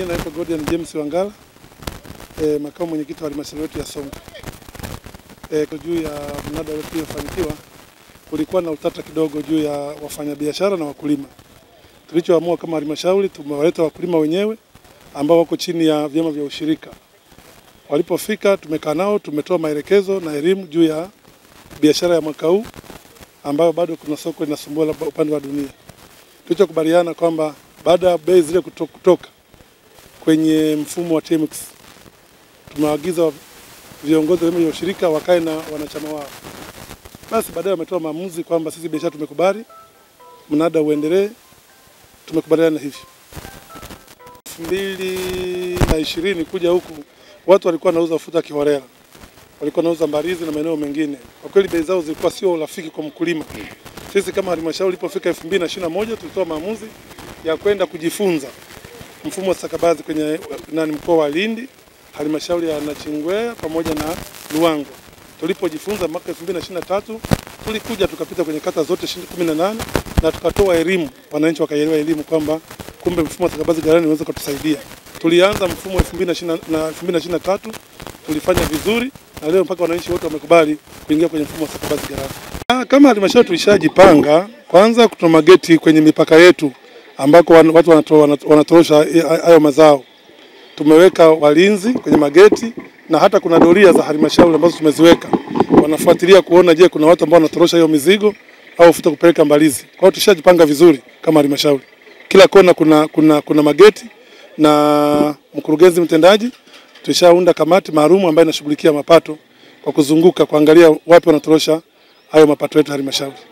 Jina naitwa Gordon James Wangala, makamu mwenyekiti wa halmashauri yetu ya Songwe. Juu ya mnada wetu uliofanikiwa, kulikuwa na utata kidogo juu ya wafanyabiashara na wakulima. Tulichoamua kama halmashauri, tumewaleta wakulima wenyewe ambao wako chini ya vyama vya ushirika. Walipofika tumekaa nao, tumetoa maelekezo na elimu juu ya biashara ya mwaka huu ambayo bado kuna soko linasumbua upande wa dunia. Tulichokubaliana kwamba baada ya bei zile kutoka kwenye mfumo wa TMX, tumewaagiza viongozi wa ushirika wakae na wanachama wao. Basi baadaye wametoa maamuzi kwamba sisi biashara tumekubali, mnada uendelee, tumekubaliana hivyo. 2020 kuja huku watu walikuwa wanauza ufuta kiholela. Walikuwa wanauza Mbarizi na maeneo mengine. Kwa kweli bei zao zilikuwa sio rafiki kwa mkulima. Sisi kama halmashauri ilipofika 2021 tulitoa maamuzi ya kwenda kujifunza mfumo wa stakabadhi kwenye mkoa wa Lindi, halmashauri ya Nachingwea pamoja na Luangwa. Tulipojifunza mwaka 2023 tulikuja tukapita kwenye kata zote 18 na tukatoa elimu, wananchi wakaelewa elimu kwamba kumbe mfumo wa stakabadhi ghalani unaweza kutusaidia. Tulianza mfumo 2023 tulifanya vizuri na leo mpaka wananchi wote wamekubali kuingia kwenye mfumo wa stakabadhi ghalani. Kama halmashauri tulishajipanga, kwanza kuna mageti kwenye mipaka yetu ambako watu wanatorosha hayo mazao. Tumeweka walinzi kwenye mageti na hata kuna doria za halmashauri ambazo tumeziweka. Wanafuatilia kuona je, kuna watu ambao wanatorosha hiyo mizigo au ufuta kupeleka Mbalizi. Kwa hiyo tushajipanga vizuri kama halmashauri. Kila kona kuna mageti na mkurugenzi mtendaji tulishaunda kamati maalum ambayo inashughulikia mapato kwa kuzunguka kuangalia wapi wanatorosha hayo mapato yetu halmashauri.